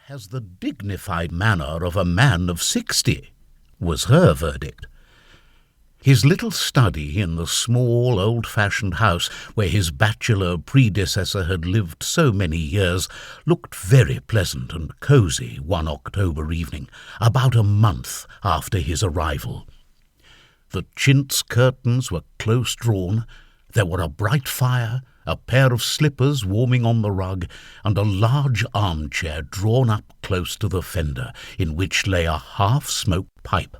has the dignified manner of a man of 60, was her verdict. His little study in the small, old-fashioned house where his bachelor predecessor had lived so many years looked very pleasant and cosy one October evening, about a month after his arrival. The chintz curtains were close drawn, there were a bright fire, a pair of slippers warming on the rug, and a large armchair drawn up close to the fender, in which lay a half-smoked pipe.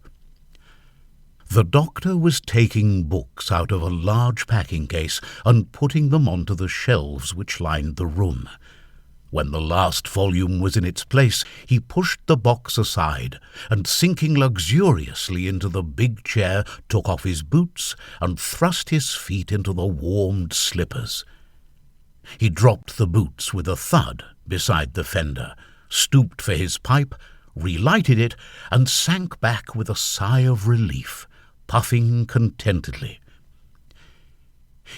The doctor was taking books out of a large packing case and putting them onto the shelves which lined the room. When the last volume was in its place, he pushed the box aside and, sinking luxuriously into the big chair, took off his boots and thrust his feet into the warmed slippers. He dropped the boots with a thud beside the fender, stooped for his pipe, relighted it, and sank back with a sigh of relief, puffing contentedly.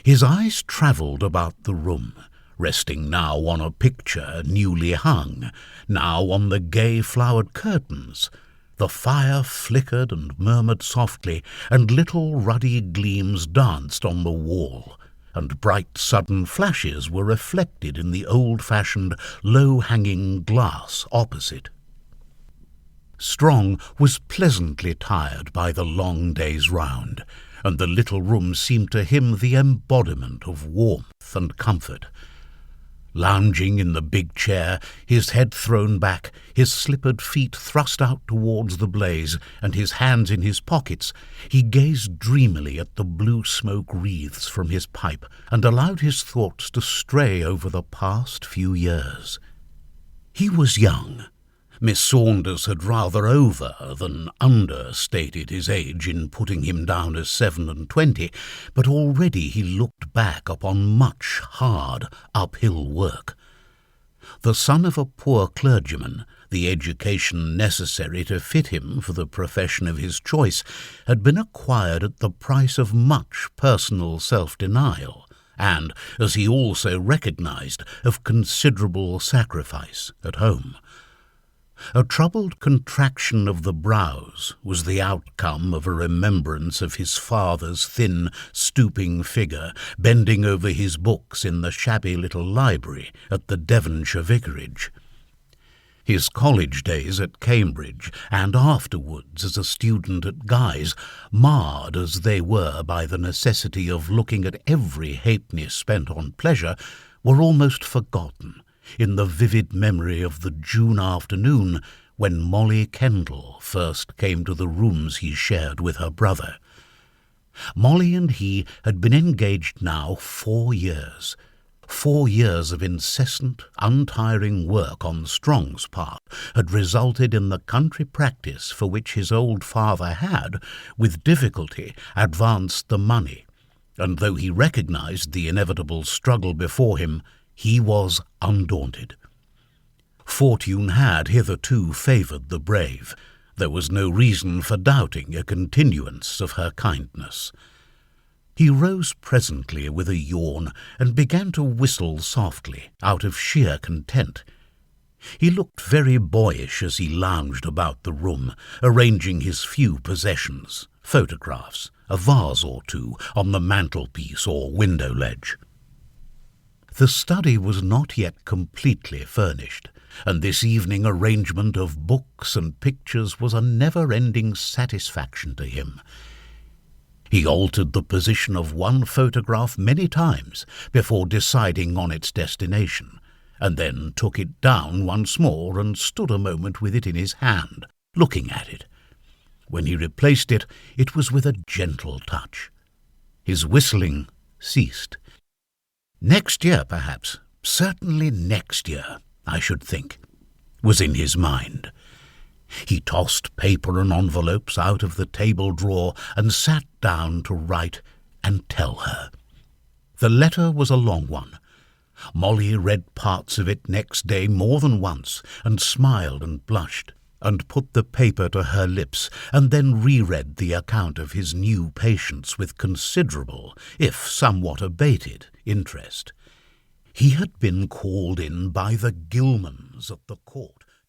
His eyes travelled about the room, resting now on a picture newly hung, now on the gay flowered curtains. The fire flickered and murmured softly, and little ruddy gleams danced on the wall, and bright sudden flashes were reflected in the old-fashioned, low-hanging glass opposite. Strong was pleasantly tired by the long day's round, and the little room seemed to him the embodiment of warmth and comfort. Lounging in the big chair, his head thrown back, his slippered feet thrust out towards the blaze, and his hands in his pockets, he gazed dreamily at the blue smoke wreaths from his pipe, and allowed his thoughts to stray over the past few years. He was young. Miss Saunders had rather over than understated his age in putting him down as 27, but already he looked back upon much hard uphill work. The son of a poor clergyman, the education necessary to fit him for the profession of his choice had been acquired at the price of much personal self-denial, and, as he also recognized, of considerable sacrifice at home. A troubled contraction of the brows was the outcome of a remembrance of his father's thin, stooping figure bending over his books in the shabby little library at the Devonshire vicarage. His college days at Cambridge, and afterwards as a student at Guy's, marred as they were by the necessity of looking at every halfpenny spent on pleasure, were almost forgotten in the vivid memory of the June afternoon when Molly Kendall first came to the rooms he shared with her brother. Molly and he had been engaged now 4 years. 4 years of incessant, untiring work on Strong's part had resulted in the country practice for which his old father had, with difficulty, advanced the money, and though he recognized the inevitable struggle before him, he was undaunted. Fortune had hitherto favoured the brave. There was no reason for doubting a continuance of her kindness. He rose presently with a yawn and began to whistle softly, out of sheer content. He looked very boyish as he lounged about the room, arranging his few possessions, photographs, a vase or two, on the mantelpiece or window ledge. The study was not yet completely furnished, and this evening arrangement of books and pictures was a never-ending satisfaction to him. He altered the position of one photograph many times before deciding on its destination, and then took it down once more and stood a moment with it in his hand, looking at it. When he replaced it, it was with a gentle touch. His whistling ceased. Next year, perhaps, certainly next year, I should think, was in his mind. He tossed paper and envelopes out of the table drawer and sat down to write and tell her. The letter was a long one. Molly read parts of it next day more than once, and smiled and blushed, and put the paper to her lips, and then reread the account of his new patients with considerable, if somewhat abated, interest. He had been called in by the Gilmans at the court.